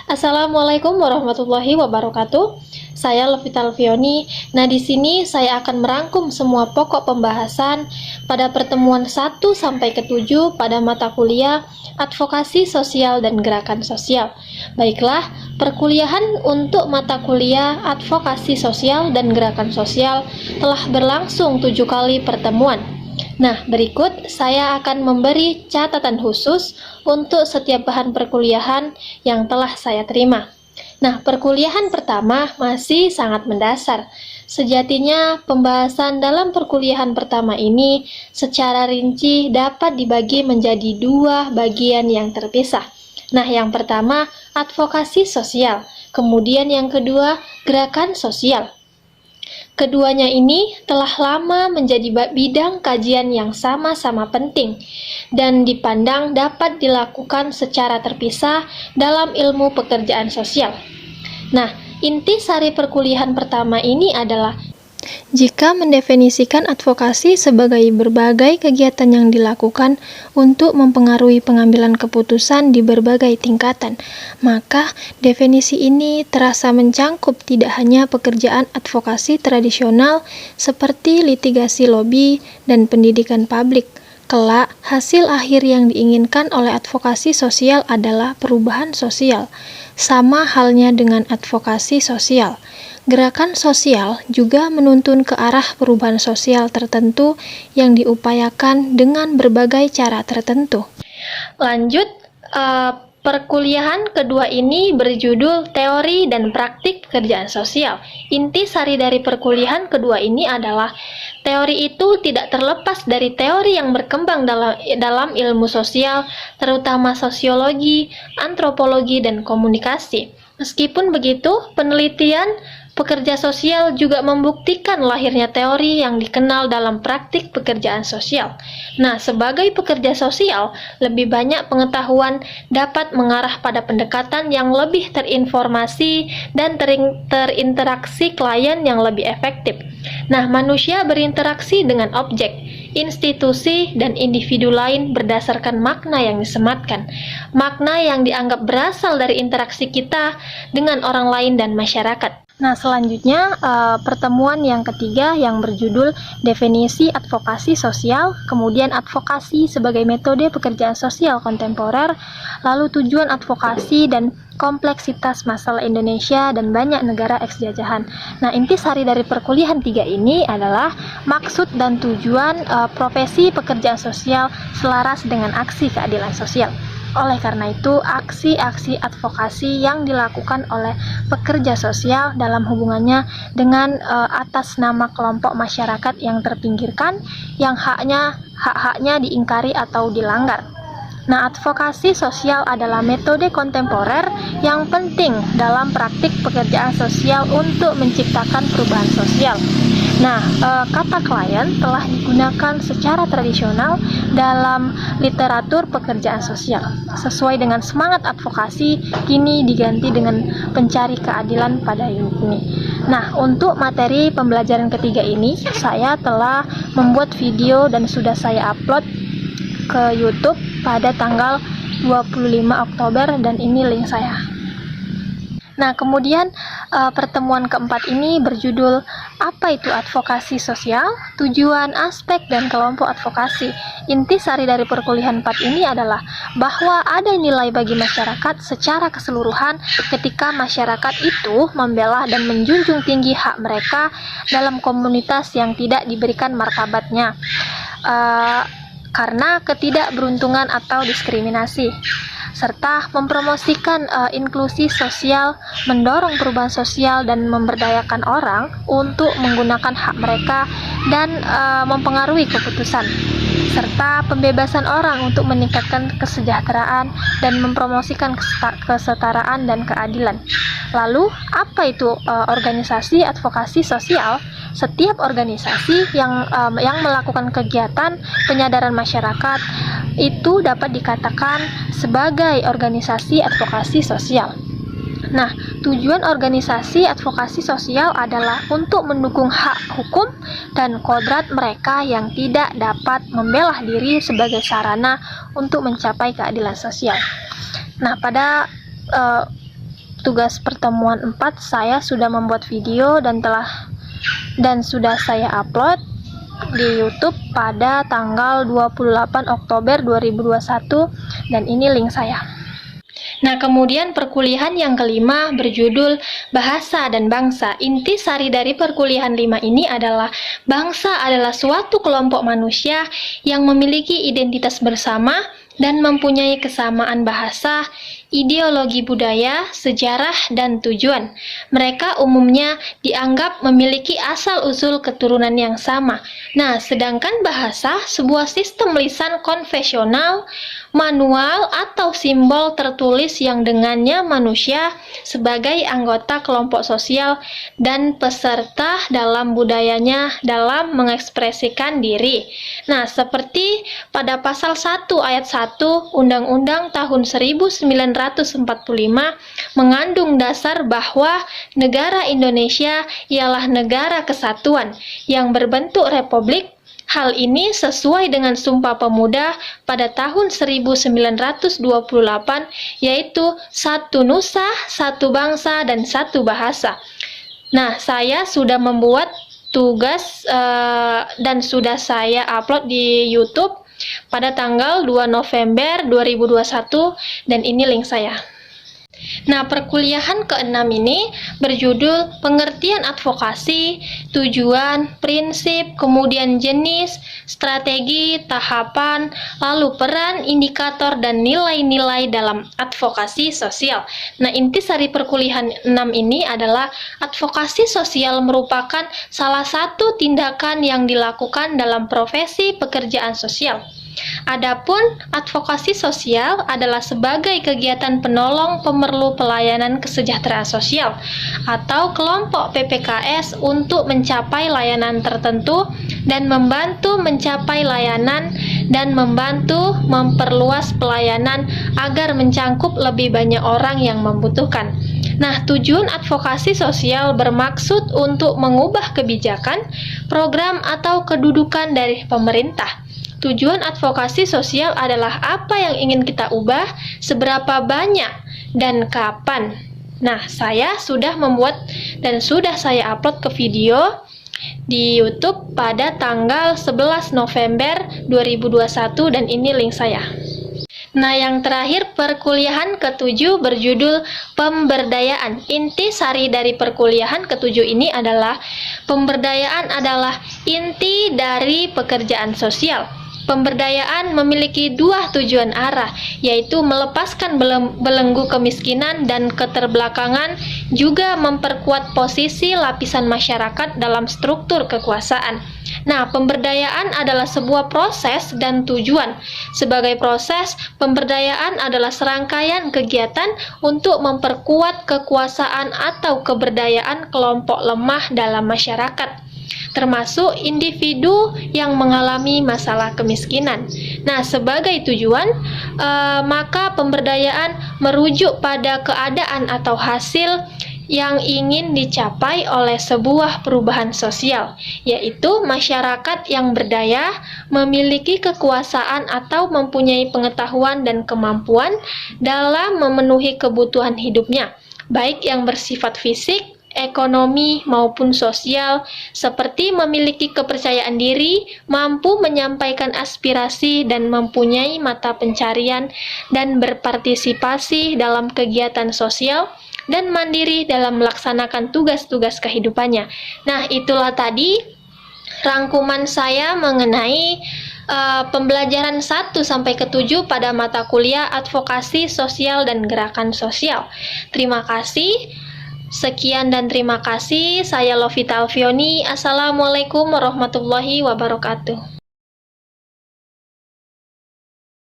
Assalamualaikum warahmatullahi wabarakatuh. Saya Levita Alfioni. Nah, di sini saya akan merangkum semua pokok pembahasan pada pertemuan 1 sampai ke 7 pada mata kuliah Advokasi Sosial dan Gerakan Sosial. Baiklah, perkuliahan untuk mata kuliah Advokasi Sosial dan Gerakan Sosial telah berlangsung 7 kali pertemuan. Nah, berikut saya akan memberi catatan khusus untuk setiap bahan perkuliahan yang telah saya terima. Nah, perkuliahan pertama masih sangat mendasar. Sejatinya, pembahasan dalam perkuliahan pertama ini secara rinci dapat dibagi menjadi dua bagian yang terpisah. Nah, yang pertama, advokasi sosial. Kemudian yang kedua, gerakan sosial. Keduanya ini telah lama menjadi bidang kajian yang sama-sama penting dan dipandang dapat dilakukan secara terpisah dalam ilmu pekerjaan sosial. Nah, inti sari perkuliahan pertama ini adalah jika mendefinisikan advokasi sebagai berbagai kegiatan yang dilakukan untuk mempengaruhi pengambilan keputusan di berbagai tingkatan, maka definisi ini terasa mencangkup tidak hanya pekerjaan advokasi tradisional seperti litigasi lobi dan pendidikan publik. Kelak, hasil akhir yang diinginkan oleh advokasi sosial adalah perubahan sosial. Sama halnya dengan advokasi sosial. Gerakan sosial juga menuntun ke arah perubahan sosial tertentu yang diupayakan dengan berbagai cara tertentu. Lanjut, perkuliahan kedua ini berjudul Teori dan Praktik Pekerjaan Sosial. Inti sari dari perkuliahan kedua ini adalah teori itu tidak terlepas dari teori yang berkembang dalam ilmu sosial, terutama sosiologi, antropologi, dan komunikasi. Meskipun begitu, penelitian pekerja sosial juga membuktikan lahirnya teori yang dikenal dalam praktik pekerjaan sosial. Nah, sebagai pekerja sosial, lebih banyak pengetahuan dapat mengarah pada pendekatan yang lebih terinformasi dan terinteraksi klien yang lebih efektif. Nah, manusia berinteraksi dengan objek, institusi, dan individu lain berdasarkan makna yang disematkan. Makna yang dianggap berasal dari interaksi kita dengan orang lain dan masyarakat. Nah, selanjutnya pertemuan yang ketiga yang berjudul definisi advokasi sosial, kemudian advokasi sebagai metode pekerjaan sosial kontemporer, lalu tujuan advokasi dan kompleksitas masalah Indonesia dan banyak negara eks-jajahan. Nah, inti sari dari perkuliahan 3 ini adalah maksud dan tujuan profesi pekerjaan sosial selaras dengan aksi keadilan sosial. Oleh karena itu, aksi-aksi advokasi yang dilakukan oleh pekerja sosial dalam hubungannya dengan atas nama kelompok masyarakat yang terpinggirkan, yang hak-haknya diingkari atau dilanggar. Nah, advokasi sosial adalah metode kontemporer yang penting dalam praktik pekerjaan sosial untuk menciptakan perubahan sosial. Nah, kata klien telah digunakan secara tradisional dalam literatur pekerjaan sosial. Sesuai dengan semangat advokasi, kini diganti dengan pencari keadilan pada ini. Nah, untuk materi pembelajaran ketiga ini, saya telah membuat video dan sudah saya upload ke YouTube pada tanggal 25 Oktober dan ini link saya. Nah, kemudian pertemuan keempat ini berjudul apa itu advokasi sosial, tujuan, aspek, dan kelompok advokasi. Inti sari dari perkuliahan 4 ini adalah bahwa ada nilai bagi masyarakat secara keseluruhan ketika masyarakat itu membela dan menjunjung tinggi hak mereka dalam komunitas yang tidak diberikan martabatnya karena ketidakberuntungan atau diskriminasi, serta mempromosikan inklusi sosial, mendorong perubahan sosial dan memberdayakan orang untuk menggunakan hak mereka dan mempengaruhi keputusan, serta pembebasan orang untuk meningkatkan kesejahteraan dan mempromosikan kesetaraan dan keadilan. Lalu, apa itu organisasi advokasi sosial? Setiap organisasi yang melakukan kegiatan penyadaran masyarakat itu dapat dikatakan sebagai organisasi advokasi sosial. Nah, tujuan organisasi advokasi sosial adalah untuk mendukung hak hukum dan kodrat mereka yang tidak dapat membela diri sebagai sarana untuk mencapai keadilan sosial. Nah, pada tugas pertemuan 4 saya sudah membuat video dan sudah saya upload di YouTube pada tanggal 28 Oktober 2021 dan ini link saya. Nah, kemudian perkuliahan yang kelima berjudul Bahasa dan Bangsa. Inti sari dari perkuliahan 5 ini adalah bangsa adalah suatu kelompok manusia yang memiliki identitas bersama dan mempunyai kesamaan bahasa, ideologi budaya, sejarah, dan tujuan. Mereka umumnya dianggap memiliki asal-usul keturunan yang sama. Nah, sedangkan bahasa, sebuah sistem lisan konvensional, manual, atau simbol tertulis yang dengannya manusia sebagai anggota kelompok sosial dan peserta dalam budayanya dalam mengekspresikan diri. Nah, seperti pada pasal 1 ayat 1 Undang-Undang tahun 1945 mengandung dasar bahwa negara Indonesia ialah negara kesatuan yang berbentuk republik. Hal ini sesuai dengan Sumpah Pemuda pada tahun 1928, yaitu satu nusa, satu bangsa, dan satu bahasa. Nah, saya sudah membuat tugas dan sudah saya upload di YouTube pada tanggal 2 November 2021 dan ini link saya. Nah, perkuliahan ke-6 ini berjudul Pengertian Advokasi, Tujuan, Prinsip, kemudian jenis, strategi, tahapan, lalu peran, indikator, dan nilai-nilai dalam advokasi sosial. Nah, intisari perkuliahan 6 ini adalah advokasi sosial merupakan salah satu tindakan yang dilakukan dalam profesi pekerjaan sosial. Adapun advokasi sosial adalah sebagai kegiatan penolong pemerlu pelayanan kesejahteraan sosial atau kelompok PPKS untuk mencapai layanan tertentu dan membantu mencapai layanan dan membantu memperluas pelayanan agar mencangkup lebih banyak orang yang membutuhkan. Nah, tujuan advokasi sosial bermaksud untuk mengubah kebijakan, program, atau kedudukan dari pemerintah. Tujuan advokasi sosial adalah apa yang ingin kita ubah, seberapa banyak, dan kapan. Nah, saya sudah membuat dan sudah saya upload ke video di YouTube pada tanggal 11 November 2021 dan ini link saya. Nah, yang terakhir perkuliahan ke-7 berjudul Pemberdayaan. Inti sari dari perkuliahan ke-7 ini adalah pemberdayaan adalah inti dari pekerjaan sosial. Pemberdayaan memiliki dua tujuan arah, yaitu melepaskan belenggu kemiskinan dan keterbelakangan, juga memperkuat posisi lapisan masyarakat dalam struktur kekuasaan. Nah, pemberdayaan adalah sebuah proses dan tujuan. Sebagai proses, pemberdayaan adalah serangkaian kegiatan untuk memperkuat kekuasaan atau keberdayaan kelompok lemah dalam masyarakat, termasuk individu yang mengalami masalah kemiskinan. Nah, sebagai tujuan, maka pemberdayaan merujuk pada keadaan atau hasil yang ingin dicapai oleh sebuah perubahan sosial, yaitu masyarakat yang berdaya, memiliki kekuasaan atau mempunyai pengetahuan dan kemampuan dalam memenuhi kebutuhan hidupnya, baik yang bersifat fisik, ekonomi maupun sosial, seperti memiliki kepercayaan diri, mampu menyampaikan aspirasi dan mempunyai mata pencarian dan berpartisipasi dalam kegiatan sosial dan mandiri dalam melaksanakan tugas-tugas kehidupannya. Nah, itulah tadi rangkuman saya mengenai pembelajaran 1 sampai ke 7 pada mata kuliah Advokasi Sosial dan Gerakan Sosial. Terima kasih. Sekian dan terima kasih. Saya Lovita Alfioni. Assalamualaikum warahmatullahi wabarakatuh.